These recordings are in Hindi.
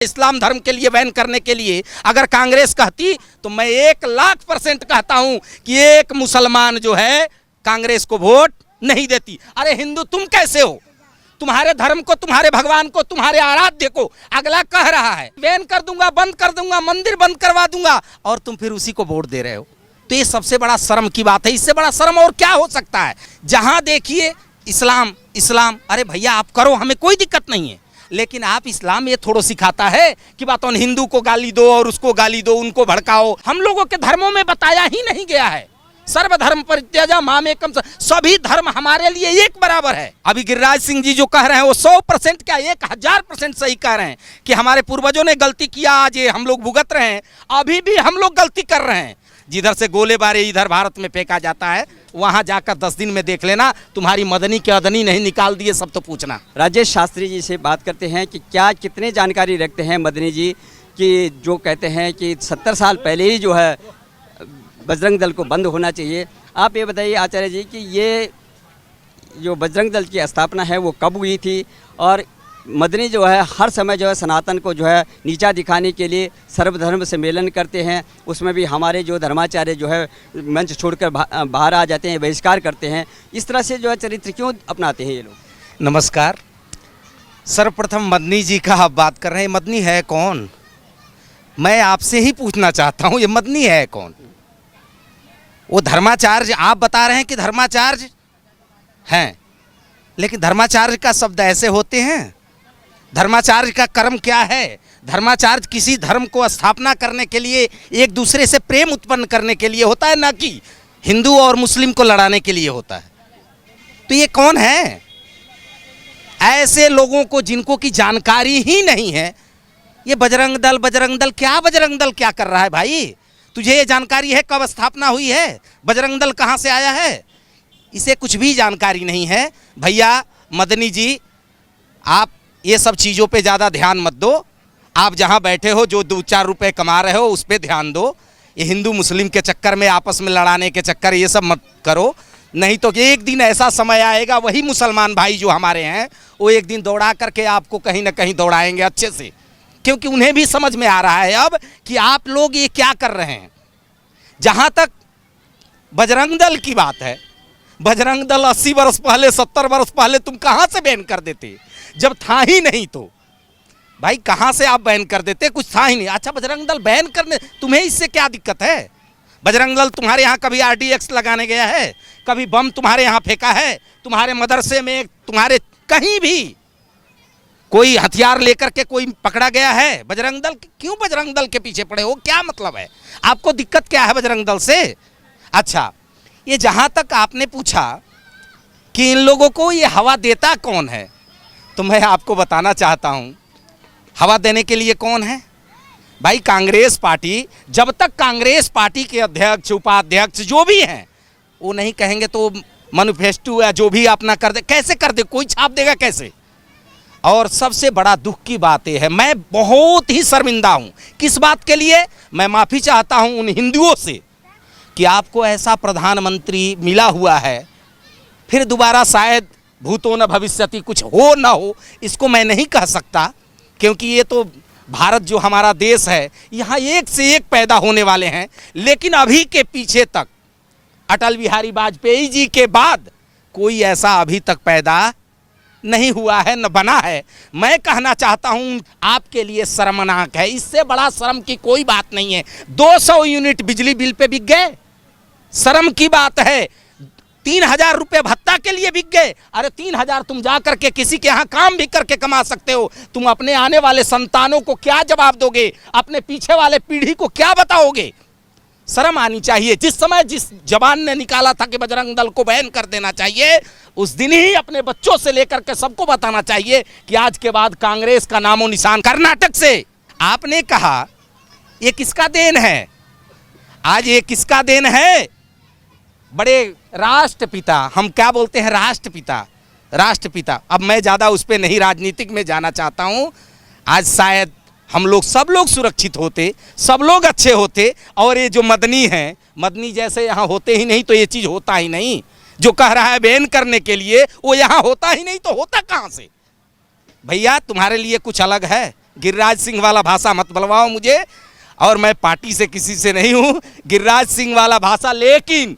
इस्लाम धर्म के लिए बैन करने के लिए अगर कांग्रेस कहती तो मैं 1,00,000% कहता हूं कि एक मुसलमान जो है कांग्रेस को वोट नहीं देती। अरे हिंदू तुम कैसे हो? तुम्हारे धर्म को, तुम्हारे भगवान को, तुम्हारे आराध्य को अगला कह रहा है बैन कर दूंगा, बंद कर दूंगा, मंदिर बंद करवा दूंगा, और तुम फिर उसी को वोट दे रहे हो। तो ये सबसे बड़ा शर्म की बात है। इससे बड़ा शर्म और क्या हो सकता है? जहां देखिए इस्लाम इस्लाम, अरे भैया आप करो, हमें कोई दिक्कत नहीं है, लेकिन आप इस्लाम ये थोड़ा सिखाता है कि बात उन हिंदू को गाली दो और उसको गाली दो, उनको भड़काओ। हम लोगों के धर्मों में बताया ही नहीं गया है सर्वधर्म परित्यज्य मामेकम, सभी धर्म हमारे लिए एक बराबर है। अभी गिरिराज सिंह जी जो कह रहे हैं वो 100% क्या 1000% सही कह रहे हैं कि हमारे पूर्वजों ने गलती किया, आज ये हम लोग भुगत रहे हैं, अभी भी हम लोग गलती कर रहे हैं। जिधर से गोलेबारी इधर भारत में फेंका जाता है, वहां जाकर 10 दिन में देख लेना तुम्हारी मदनी के अदनी नहीं निकाल दिए सब तो पूछना। राजेश शास्त्री जी से बात करते हैं कि क्या कितने जानकारी रखते हैं मदनी जी कि जो कहते हैं कि 70 साल पहले ही जो है बजरंग दल को बंद होना चाहिए। आप ये बताइए आचार्य जी कि ये जो बजरंग दल की स्थापना है वो कब हुई थी, और मदनी जो है हर समय जो है सनातन को जो है नीचा दिखाने के लिए सर्वधर्म सम्मेलन करते हैं, उसमें भी हमारे जो धर्माचार्य जो है मंच छोड़कर बाहर आ जाते हैं, बहिष्कार करते हैं। इस तरह से जो है चरित्र क्यों अपनाते हैं ये लोग? नमस्कार। सर्वप्रथम मदनी जी का आप बात कर रहे हैं, मदनी है कौन? मैं आपसे ही पूछना चाहता हूँ, ये मदनी है कौन? वो धर्माचार्य आप बता रहे हैं कि धर्माचार्य हैं, लेकिन धर्माचार्य का शब्द ऐसे होते हैं? धर्माचार्य का कर्म क्या है? धर्माचार्य किसी धर्म को स्थापना करने के लिए, एक दूसरे से प्रेम उत्पन्न करने के लिए होता है, ना कि हिंदू और मुस्लिम को लड़ाने के लिए होता है। तो ये कौन है? ऐसे लोगों को जिनको की जानकारी ही नहीं है, ये बजरंग दल क्या बजरंग दल क्या कर रहा है भाई? तुझे ये जानकारी है कब स्थापना हुई है? बजरंग दल कहाँ से आया है? इसे कुछ भी जानकारी नहीं है। भैया मदनी जी, आप ये सब चीज़ों पे ज़्यादा ध्यान मत दो। आप जहाँ बैठे हो, जो 2-4 रुपए कमा रहे हो, उस पर ध्यान दो। ये हिंदू मुस्लिम के चक्कर में, आपस में लड़ाने के चक्कर, ये सब मत करो। नहीं तो एक दिन ऐसा समय आएगा, वही मुसलमान भाई जो हमारे हैं वो एक दिन दौड़ा करके आपको कहीं ना कहीं दौड़ाएंगे अच्छे से, क्योंकि उन्हें भी समझ में आ रहा है अब कि आप लोग ये क्या कर रहे हैं। जहाँ तक बजरंग दल की बात है, बजरंग दल 80 वर्ष पहले, 70 वर्ष पहले तुम कहाँ से बैन कर देते? जब था ही नहीं तो भाई कहाँ से आप बैन कर देते? कुछ था ही नहीं। अच्छा, बजरंग दल बैन करने तुम्हें इससे क्या दिक्कत है? बजरंग दल तुम्हारे यहाँ कभी RDX लगाने गया है? कभी बम तुम्हारे यहाँ फेंका है? तुम्हारे मदरसे में, तुम्हारे कहीं भी कोई हथियार लेकर के कोई पकड़ा गया है? बजरंग दल क्यों बजरंग दल के पीछे पड़े हो? क्या मतलब है? आपको दिक्कत क्या है बजरंग दल से? अच्छा, ये जहाँ तक आपने पूछा कि इन लोगों को ये हवा देता कौन है, तो मैं आपको बताना चाहता हूँ हवा देने के लिए कौन है भाई? कांग्रेस पार्टी। जब तक कांग्रेस पार्टी के अध्यक्ष, उपाध्यक्ष जो भी हैं वो नहीं कहेंगे तो मैनिफेस्टो या जो भी अपना कर दे, कैसे कर दे? कोई छाप देगा कैसे? और सबसे बड़ा दुख की बात यह है, मैं बहुत ही शर्मिंदा हूँ। किस बात के लिए? मैं माफ़ी चाहता हूँ उन हिंदुओं से कि आपको ऐसा प्रधानमंत्री मिला हुआ है, फिर दोबारा शायद भूतो न भविष्यति, कुछ हो ना हो, इसको मैं नहीं कह सकता, क्योंकि ये तो भारत जो हमारा देश है, यहाँ एक से एक पैदा होने वाले हैं। लेकिन अभी के पीछे तक अटल बिहारी वाजपेयी जी के बाद कोई ऐसा अभी तक पैदा नहीं हुआ है, न बना है। मैं कहना चाहता हूँ आपके लिए शर्मनाक है, इससे बड़ा शर्म की कोई बात नहीं है। 200 यूनिट बिजली बिल पे बिक गए, शर्म की बात है। 3000 रुपये भत्ता के लिए बिक गए। अरे 3000 तुम जा करके किसी के यहाँ काम भी करके कमा सकते हो। तुम अपने आने वाले संतानों को क्या जवाब दोगे? अपने पीछे वाले पीढ़ी को क्या बताओगे? शर्म आनी चाहिए। जिस समय जिस जवान ने निकाला था कि बजरंग दल को बैन कर देना चाहिए, उस दिन ही अपने बच्चों से लेकर के सबको बताना चाहिए कि आज के बाद कांग्रेस का नामो निशान। कर्नाटक से आपने कहा ये किसका देन है? आज ये किसका देन है? बड़े राष्ट्रपिता, हम क्या बोलते हैं, राष्ट्रपिता। अब मैं ज़्यादा उस पर नहीं राजनीतिक में जाना चाहता हूँ। आज शायद हम लोग सब लोग सुरक्षित होते, सब लोग अच्छे होते, और ये जो मदनी हैं, मदनी जैसे यहाँ होते ही नहीं तो ये चीज़ होता ही नहीं। जो कह रहा है बैन करने के लिए, वो यहाँ होता ही नहीं तो होता कहाँ से? भैया तुम्हारे लिए कुछ अलग है, गिरिराज सिंह वाला भाषा मत बुलवाओ मुझे, और मैं पार्टी से किसी से नहीं हूँ, गिरिराज सिंह वाला भाषा, लेकिन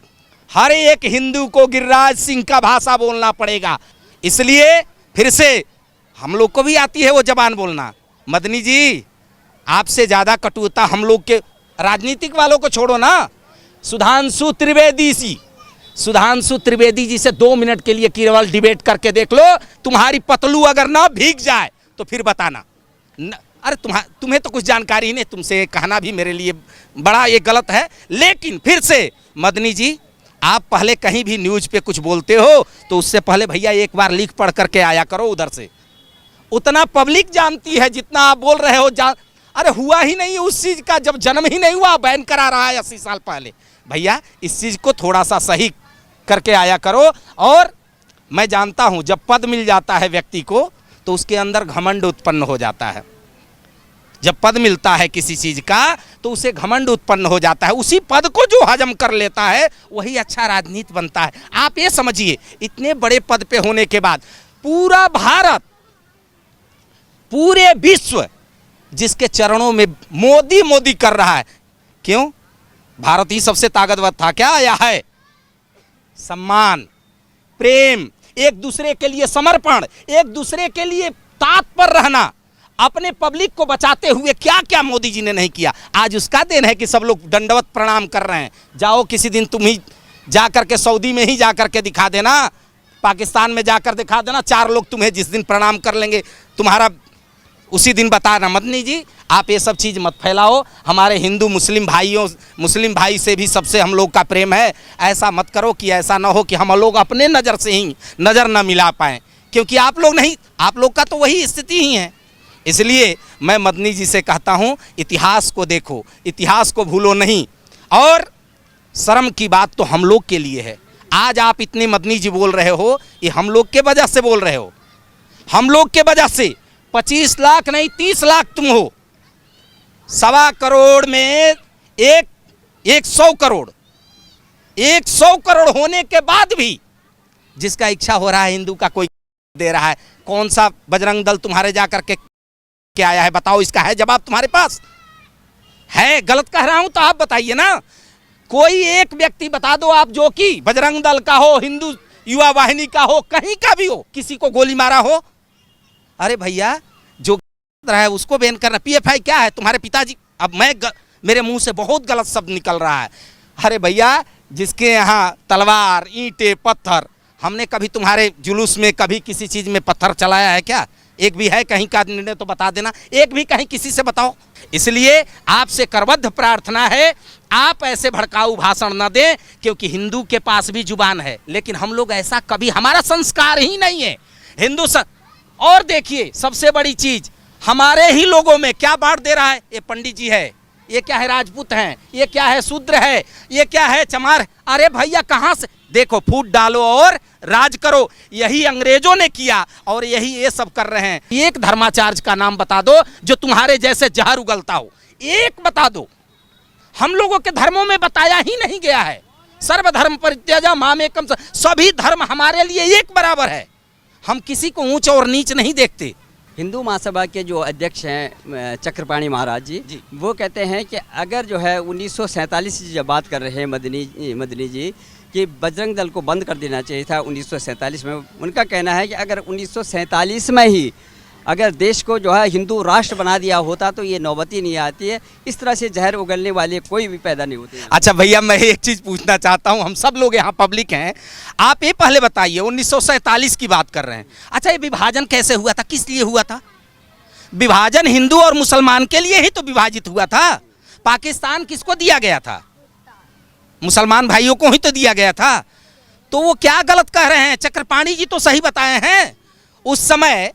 हर एक हिंदू को गिरिराज सिंह का भाषा बोलना पड़ेगा। इसलिए फिर से हम लोग को भी आती है वो जबान बोलना। मदनी जी, आपसे ज़्यादा कटुता हम लोग के राजनीतिक वालों को छोड़ो ना, सुधांशु त्रिवेदी जी से 2 मिनट के लिए केवल डिबेट करके देख लो, तुम्हारी पतलू अगर ना भीग जाए तो फिर बताना। अरे तुम्हें तो कुछ जानकारी ही नहीं, तुमसे कहना भी मेरे लिए बड़ा ये गलत है। लेकिन फिर से मदनी जी, आप पहले कहीं भी न्यूज़ पे कुछ बोलते हो तो उससे पहले भैया एक बार लिख पढ़ करके आया करो उधर से। उतना पब्लिक जानती है जितना आप बोल रहे हो अरे हुआ ही नहीं उस चीज़ का, जब जन्म ही नहीं हुआ बैन करा रहा है 80 साल पहले। भैया इस चीज़ को थोड़ा सा सही करके आया करो। और मैं जानता हूँ जब पद मिल जाता है व्यक्ति को तो उसके अंदर घमंड उत्पन्न हो जाता है। जब पद मिलता है किसी चीज़ का तो उसे घमंड उत्पन्न हो जाता है। उसी पद को जो हजम कर लेता है वही अच्छा राजनीति बनता है। आप ये समझिए, इतने बड़े पद पे होने के बाद पूरा भारत, पूरे विश्व जिसके चरणों में मोदी मोदी कर रहा है, क्यों? भारत ही सबसे ताकतवर था क्या? आया है सम्मान, प्रेम, एक दूसरे के लिए समर्पण, एक दूसरे के लिए तत्पर रहना, अपने पब्लिक को बचाते हुए क्या क्या मोदी जी ने नहीं किया। आज उसका देन है कि सब लोग दंडवत प्रणाम कर रहे हैं। जाओ किसी दिन तुम ही जा करके सऊदी में ही जा करके दिखा देना, पाकिस्तान में जाकर दिखा देना, 4 लोग तुम्हें जिस दिन प्रणाम कर लेंगे तुम्हारा उसी दिन बताना। मदनी जी, आप ये सब चीज़ मत फैलाओ। हमारे हिंदू मुस्लिम भाई से भी सबसे हम लोग का प्रेम है। ऐसा मत करो कि ऐसा ना हो कि हम लोग अपने नज़र से ही नज़र ना मिला पाएँ, क्योंकि आप लोग का तो वही स्थिति ही है। इसलिए मैं मदनी जी से कहता हूँ, इतिहास को देखो, इतिहास को भूलो नहीं। और शर्म की बात तो हम लोग के लिए है। आज आप इतने मदनी जी बोल रहे हो, ये हम लोग के वजह से बोल रहे हो। हम लोग के वजह से 25 लाख नहीं 30 लाख तुम हो, 1.25 करोड़ में 100 करोड़, 100 करोड़ होने के बाद भी जिसका इच्छा हो रहा है हिंदू का कोई दे रहा है। कौन सा बजरंग दल तुम्हारे जाकर के क्या आया है? बताओ, इसका है जवाब तुम्हारे पास? है गलत कह रहा हूं तो आप बताइए ना। कोई एक व्यक्ति बता दो आप जो कि बजरंग दल का हो, हिंदू युवा वाहिनी का हो, कहीं का भी हो, किसी को गोली मारा हो। अरे भैया, जो रहा है उसको बैन करना। पीएफआई क्या है? तुम्हारे पिताजी, अब मेरे मुंह से बहुत गलत शब्द निकल रहा है। अरे भैया, जिसके यहाँ तलवार, ईंटें, पत्थर, हमने कभी तुम्हारे जुलूस में कभी किसी चीज़ में पत्थर चलाया है क्या? एक भी है कहीं का निर्णय तो बता देना, एक भी कहीं किसी से बताओ। इसलिए आपसे करबद्ध प्रार्थना है, आप ऐसे भड़काऊ भाषण न दें, क्योंकि हिंदू के पास भी जुबान है, लेकिन हम लोग ऐसा कभी, हमारा संस्कार ही नहीं है हिंदू। और देखिए सबसे बड़ी चीज, हमारे ही लोगों में क्या बांट दे रहा है? ये पंडित जी है, ये क्या है राजपूत हैं, ये क्या है शूद्र है, ये क्या है चमार। अरे भैया कहाँ से? देखो, फूट डालो और राज करो, यही अंग्रेजों ने किया और यही ये सब कर रहे हैं। एक धर्माचार्य का नाम बता दो जो तुम्हारे जैसे जहर उगलता हो, एक बता दो। हम लोगों के धर्मों में बताया ही नहीं गया है। सर्वधर्म परित्यज्य मामेकम, सभी धर्म हमारे लिए एक बराबर है। हम किसी को ऊंच और नीच नहीं देखते। हिंदू महासभा के जो अध्यक्ष हैं चक्रपाणी महाराज जी, वो कहते हैं कि अगर जो है 1947 की जब बात कर रहे हैं मदनी जी कि बजरंग दल को बंद कर देना चाहिए था 1947 में। उनका कहना है कि अगर 1947 में ही अगर देश को जो है हिंदू राष्ट्र बना दिया होता तो ये नौबत ही नहीं आती है। इस तरह से जहर उगलने वाले कोई भी पैदा नहीं होते। अच्छा भैया, मैं एक चीज़ पूछना चाहता हूँ, हम सब लोग यहाँ पब्लिक हैं, आप ये पहले बताइए 1947 की बात कर रहे हैं। अच्छा, ये विभाजन कैसे हुआ था? किस लिए हुआ था? विभाजन हिंदू और मुसलमान के लिए ही तो विभाजित हुआ था। पाकिस्तान किसको दिया गया था? मुसलमान भाइयों को ही तो दिया गया था। तो वो क्या गलत कह रहे हैं? चक्रपाणी जी तो सही बताए हैं उस समय।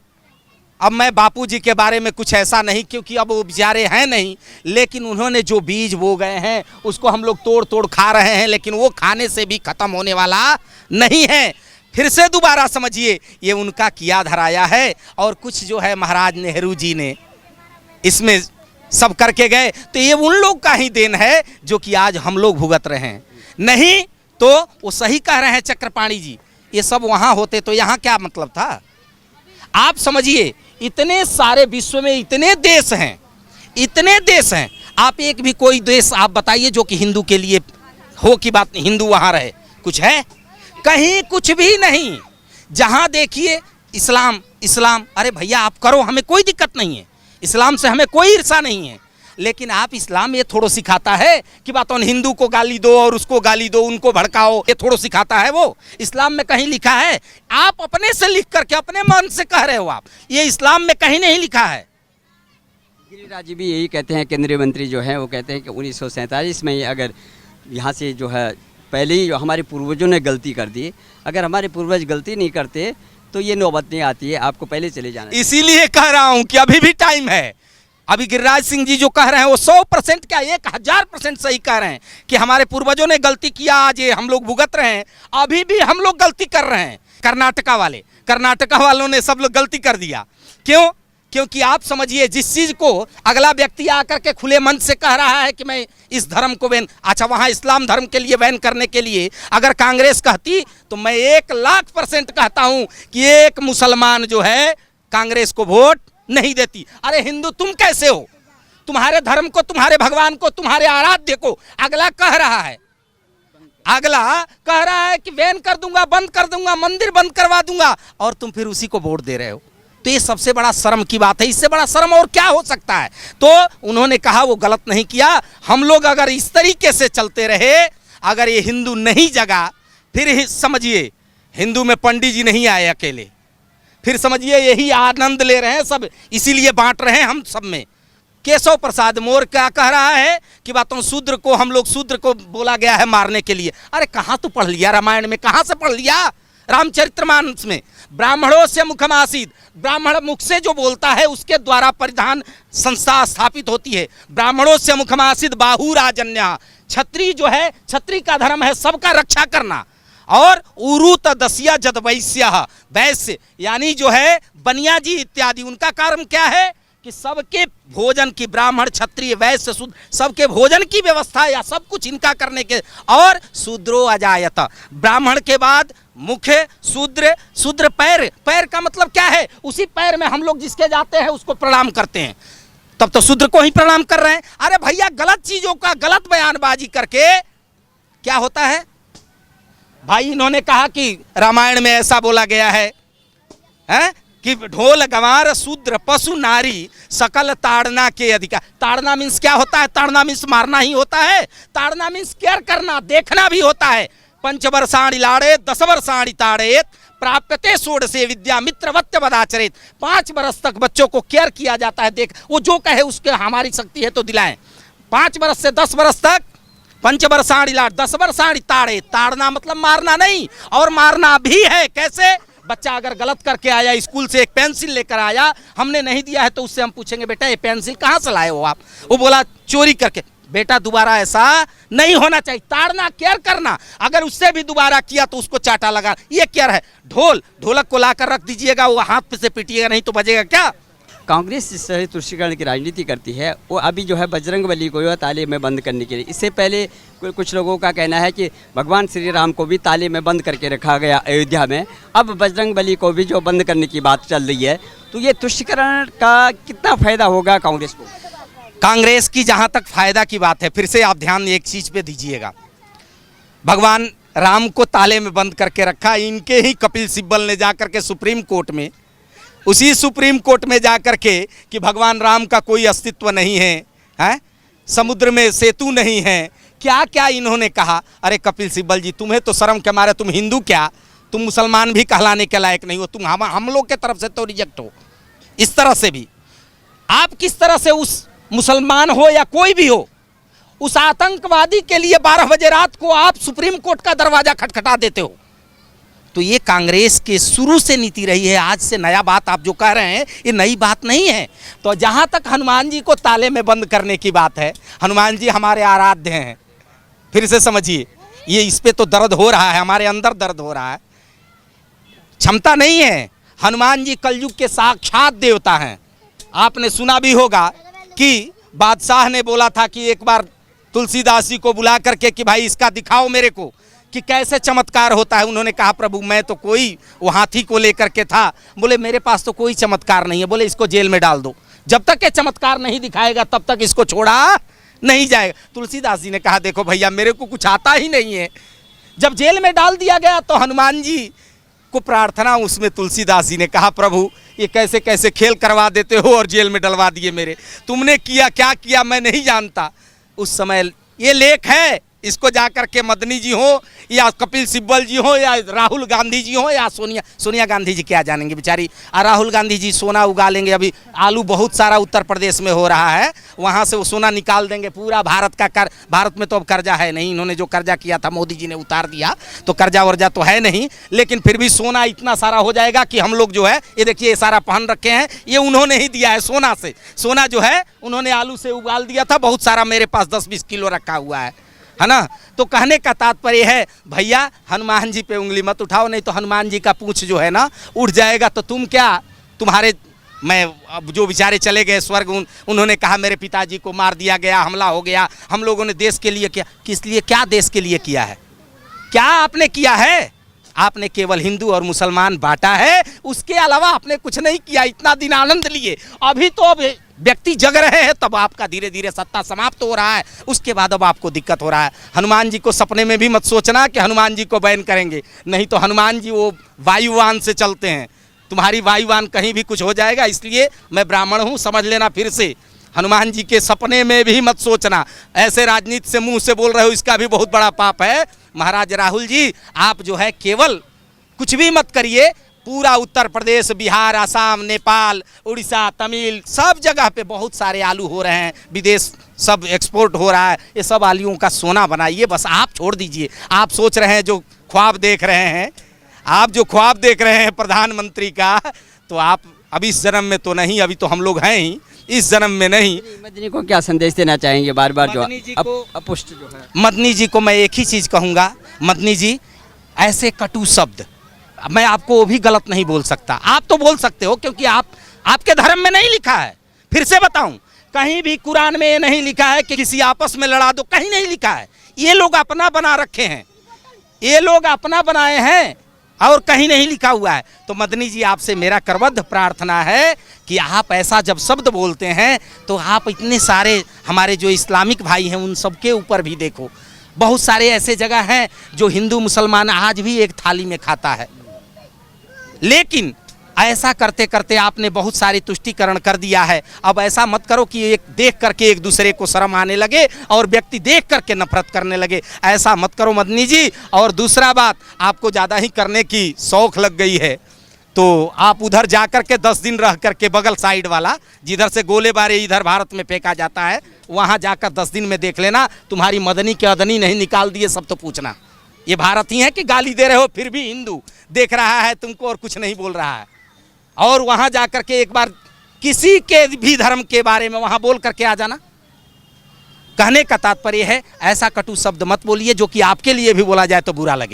अब मैं बापूजी के बारे में कुछ ऐसा नहीं, क्योंकि अब वो बेचारे हैं नहीं, लेकिन उन्होंने जो बीज बो गए हैं उसको हम लोग तोड़ तोड़ खा रहे हैं, लेकिन वो खाने से भी ख़त्म होने वाला नहीं है। फिर से दोबारा समझिए, ये उनका किया धराया है और कुछ जो है महाराज नेहरू जी ने इसमें सब करके गए, तो ये उन लोग का ही देन है जो कि आज हम लोग भुगत रहे हैं। नहीं तो वो सही कह रहे हैं चक्रपाणी जी, ये सब वहाँ होते तो यहाँ क्या मतलब था? आप समझिए, इतने सारे विश्व में इतने देश हैं, इतने देश हैं, आप एक भी कोई देश आप बताइए जो कि हिंदू के लिए हो की बात नहीं, हिंदू वहाँ रहे, कुछ है? कहीं कुछ भी नहीं। जहाँ देखिए इस्लाम इस्लाम, अरे भैया आप करो, हमें कोई दिक्कत नहीं है, इस्लाम से हमें कोई ईर्षा नहीं है, लेकिन आप इस्लाम ये थोड़ो सिखाता है कि बात उन हिंदू को गाली दो और उसको गाली दो, उनको भड़काओ, ये थोड़ो सिखाता है वो? इस्लाम में कहीं लिखा है? आप अपने से लिख करके अपने मन से कह रहे हो आप, ये इस्लाम में कहीं नहीं लिखा है। गिरिराज जी भी यही कहते हैं, केंद्रीय मंत्री जो हैं वो कहते हैं कि 1947 में अगर यहाँ से जो है पहले ही जो हमारे पूर्वजों ने गलती कर दी, अगर हमारे पूर्वज गलती नहीं करते तो ये नौबत नहीं आती है, आपको पहले चले जाना। इसीलिए कह रहा हूं कि अभी भी टाइम है। अभी गिरिराज सिंह जी जो कह रहे हैं वो 100% क्या 1000% सही कह रहे हैं कि हमारे पूर्वजों ने गलती किया, आज ये हम लोग भुगत रहे हैं, अभी भी हम लोग गलती कर रहे हैं। कर्नाटका वालों ने सब लोग गलती कर दिया। क्यों? क्योंकि आप समझिए, जिस चीज को अगला व्यक्ति आकर के खुले मन से कह रहा है कि मैं इस धर्म को बैन, अच्छा वहां इस्लाम धर्म के लिए बैन करने के लिए अगर कांग्रेस कहती तो मैं 1,00,000% कहता हूं कि एक मुसलमान जो है कांग्रेस को वोट नहीं देती। अरे हिंदू तुम कैसे हो? तुम्हारे धर्म को, तुम्हारे भगवान को, तुम्हारे आराध्य को अगला कह रहा है, अगला कह रहा है कि बैन कर दूंगा, बंद कर दूंगा, मंदिर बंद करवा दूंगा, और तुम फिर उसी को वोट दे रहे हो। तो ये सबसे बड़ा शर्म की बात है, इससे बड़ा शर्म और क्या हो सकता है? तो उन्होंने कहा वो गलत नहीं किया। हम लोग अगर इस तरीके से चलते रहे, अगर ये हिंदू नहीं जगा, फिर समझिए हिंदू में पंडित जी नहीं आए अकेले, फिर समझिए यही आनंद ले रहे हैं सब, इसीलिए बांट रहे हैं हम सब में। केशव प्रसाद मौर्य क्या कह रहा है कि बातों शूद्र को, हम लोग शूद्र को बोला गया है मारने के लिए। अरे कहाँ तो पढ़ लिया रामायण में, कहाँ से पढ़ लिया? रामचरितमानस में ब्राह्मणों से मुखमासीत, ब्राह्मण मुख से जो बोलता है उसके द्वारा परिधान संस्था स्थापित होती है। ब्राह्मणों से मुखमासीत बाहु राजन्या, क्षत्रिय जो है, क्षत्रिय का धर्म है सबका रक्षा करना। और उरुत दसिया जद वैश्य, वैश्य यानी जो है बनिया जी इत्यादि, उनका कारण क्या है कि सबके भोजन की, ब्राह्मण क्षत्रिय वैश्य शूद्र सबके भोजन की व्यवस्था या सब कुछ इनका करने के। और शूद्रो अजायत, ब्राह्मण के बाद मुख्य शूद्र, शूद्र पैर, पैर का मतलब क्या है? उसी पैर में हम लोग जिसके जाते हैं उसको प्रणाम करते हैं, तब तो शूद्र को ही प्रणाम कर रहे हैं। अरे भैया गलत चीजों का गलत बयानबाजी करके क्या होता है भाई? इन्होंने कहा कि रामायण में ऐसा बोला गया है, कि ढोल गंवार शूद्र पशु नारी सकल ताड़ना के अधिकार। ताड़ना मीन्स क्या होता है? ताड़ना मीन्स मारना ही होता है। ताड़ना मीन्स केयर करना, देखना भी होता है। 5 वर्षाणि लाड़े 10 वर्षाणि ताड़ेत प्राप्यते षोडशे विद्या मित्रवत्य वदाचरेत। 5 वर्ष तक बच्चों को केयर किया जाता है, देख वो जो कहे उसके हमारी शक्ति है तो दिलाएं। 5 वर्ष से 10 वर्ष तक 5 वर्षाणि लाड़ 10 वर्षाणि ताड़े, ताड़ना मतलब मारना नहीं, और मारना भी है। कैसे? बच्चा अगर गलत करके आया, स्कूल से एक पेंसिल लेकर आया, हमने नहीं दिया है तो उससे हम पूछेंगे बेटा ये पेंसिल कहाँ से लाए हो आप? वो बोला चोरी करके। बेटा दोबारा ऐसा नहीं होना चाहिए, ताड़ना केयर करना। अगर उससे भी दोबारा किया तो उसको चाटा लगा, ये केयर है। ढोलक को लाकर रख दीजिएगा, वो हाथ पे से पीटिएगा नहीं तो बजेगा क्या? कांग्रेस जिस तरह तुष्टीकरण की राजनीति करती है, वो अभी जो है बजरंगबली को ताले में बंद करने के लिए, इससे पहले कुछ लोगों का कहना है कि भगवान श्री राम को भी ताले में बंद करके रखा गया अयोध्या में, अब बजरंगबली को भी जो बंद करने की बात चल रही है, तो ये तुष्टीकरण का कितना फायदा होगा कांग्रेस को? कांग्रेस की जहां तक फायदा की बात है, फिर से आप ध्यान एक चीज पे दीजिएगा, भगवान राम को ताले में बंद करके रखा, इनके ही कपिल सिब्बल ने जाकर के सुप्रीम कोर्ट में, उसी सुप्रीम कोर्ट में जाकर के कि भगवान राम का कोई अस्तित्व नहीं है, हैं? समुद्र में सेतु नहीं है, क्या क्या इन्होंने कहा। अरे कपिल सिब्बल जी, तुम्हें तो शर्म के मारे, तुम हिंदू क्या, तुम मुसलमान भी कहलाने के लायक नहीं हो, तुम हम लोग के तरफ से तो रिजेक्ट हो। इस तरह से भी आप किस तरह से उस मुसलमान हो या कोई भी हो, उस आतंकवादी के लिए 12 बजे रात को आप सुप्रीम कोर्ट का दरवाजा खटखटा देते हो। तो ये कांग्रेस के शुरू से नीति रही है, आज से नया बात आप जो कह रहे हैं ये नई बात नहीं है। तो जहाँ तक हनुमान जी को ताले में बंद करने की बात है, हनुमान जी हमारे आराध्य हैं, फिर से समझिए, ये इस पे तो दर्द हो रहा है, हमारे अंदर दर्द हो रहा है, क्षमता नहीं है। हनुमान जी कलयुग के साक्षात देवता हैं। आपने सुना भी होगा कि बादशाह ने बोला था कि एक बार तुलसीदास जी को बुला करके कि भाई इसका दिखाओ मेरे को कि कैसे चमत्कार होता है। उन्होंने कहा प्रभु मैं तो कोई वो हाथी को लेकर के था। बोले मेरे पास तो कोई चमत्कार नहीं है। बोले इसको जेल में डाल दो, जब तक ये चमत्कार नहीं दिखाएगा तब तक इसको छोड़ा नहीं जाएगा। तुलसीदास जी ने कहा देखो भैया मेरे को कुछ आता ही नहीं है। जब जेल में डाल दिया गया तो हनुमान जी को प्रार्थना, उसमें तुलसीदास जी ने कहा प्रभु ये कैसे कैसे खेल करवा देते हो और जेल में डलवा दिए मेरे, तुमने किया क्या किया मैं नहीं जानता। उस समय ये लेख है, इसको जाकर के मदनी जी हो या कपिल सिब्बल जी हो या राहुल गांधी जी हो या सोनिया गांधी जी क्या जानेंगे बेचारी। राहुल गांधी जी सोना उगा लेंगे। अभी आलू बहुत सारा उत्तर प्रदेश में हो रहा है, वहाँ से वो सोना निकाल देंगे। पूरा भारत का भारत में तो अब कर्जा है नहीं, इन्होंने जो कर्जा किया था मोदी जी ने उतार दिया, तो कर्जा वर्जा तो है नहीं, लेकिन फिर भी सोना इतना सारा हो जाएगा कि हम लोग जो है ये देखिए ये सारा पहन रखे हैं, ये उन्होंने ही दिया है सोना से। सोना जो है उन्होंने आलू से उबाल दिया था, बहुत सारा मेरे पास 10-20 किलो रखा हुआ है ना। तो कहने का तात्पर्य है भैया हनुमान जी पे उंगली मत उठाओ, नहीं तो हनुमान जी का पूंछ जो है ना उठ जाएगा। तो तुम क्या, तुम्हारे मैं अब जो बेचारे चले गए स्वर्ग, उन्होंने कहा मेरे पिताजी को मार दिया गया, हमला हो गया, हम लोगों ने देश के लिए किया। किस लिए, क्या देश के लिए किया है, क्या आपने किया है? आपने केवल हिंदू और मुसलमान बांटा है, उसके अलावा आपने कुछ नहीं किया। इतना दिन आनंद लिए, अभी तो अब व्यक्ति जग रहे हैं, तब आपका धीरे धीरे सत्ता समाप्त हो रहा है, उसके बाद अब आपको दिक्कत हो रहा है। हनुमान जी को सपने में भी मत सोचना कि हनुमान जी को बैन करेंगे, नहीं तो हनुमान जी वो वायुवान से चलते हैं, तुम्हारी वायुवान कहीं भी कुछ हो जाएगा। इसलिए मैं ब्राह्मण हूँ, समझ लेना फिर से, हनुमान जी के सपने में भी मत सोचना। ऐसे राजनीति से मुंह से बोल रहे हो, इसका भी बहुत बड़ा पाप है। महाराज राहुल जी आप जो है केवल कुछ भी मत करिए, पूरा उत्तर प्रदेश, बिहार, असम, नेपाल, उड़ीसा, तमिल, सब जगह पे बहुत सारे आलू हो रहे हैं, विदेश सब एक्सपोर्ट हो रहा है। ये सब आलूओं का सोना बनाइए, बस आप छोड़ दीजिए। आप सोच रहे हैं जो ख्वाब देख रहे हैं, आप जो ख्वाब देख रहे हैं प्रधानमंत्री का, तो आप अभी इस जन्म में तो नहीं, अभी तो हम लोग हैं ही, इस जन्म में नहीं। मदनी को क्या संदेश देना चाहेंगे बार बार जो अपुष्ट जो है? मदनी जी को मैं एक ही चीज़ कहूँगा, मदनी जी ऐसे कटु शब्द मैं आपको वो भी गलत नहीं बोल सकता। आप तो बोल सकते हो क्योंकि आपके धर्म में नहीं लिखा है। फिर से बताऊं, कहीं भी कुरान में ये नहीं लिखा है कि किसी आपस में लड़ा दो, कहीं नहीं लिखा है। ये लोग अपना बना रखे हैं, ये लोग अपना बनाए हैं और कहीं नहीं लिखा हुआ है। तो मदनी जी आपसे मेरा करबद्ध प्रार्थना है कि आप ऐसा जब शब्द बोलते हैं तो आप इतने सारे हमारे जो इस्लामिक भाई हैं उन सबके ऊपर भी देखो। बहुत सारे ऐसे जगह हैं जो हिंदू मुसलमान आज भी एक थाली में खाता है, लेकिन ऐसा करते करते आपने बहुत सारी तुष्टीकरण कर दिया है। अब ऐसा मत करो कि एक देख करके एक दूसरे को शर्म आने लगे और व्यक्ति देख करके नफरत करने लगे, ऐसा मत करो मदनी जी। और दूसरा बात, आपको ज़्यादा ही करने की शौक लग गई है तो आप उधर जा कर के 10 दिन रह करके बगल साइड वाला जिधर से गोलेबारी इधर भारत में फेंका जाता है, वहाँ जाकर 10 दिन में देख लेना, तुम्हारी मदनी के अदनी नहीं निकाल दिए सब तो पूछना। ये भारत ही है कि गाली दे रहे हो फिर भी हिंदू देख रहा है तुमको और कुछ नहीं बोल रहा है। और वहाँ जा कर के एक बार किसी के भी धर्म के बारे में वहाँ बोल करके आ जाना। कहने का तात्पर्य है ऐसा कटु शब्द मत बोलिए जो कि आपके लिए भी बोला जाए तो बुरा लगे।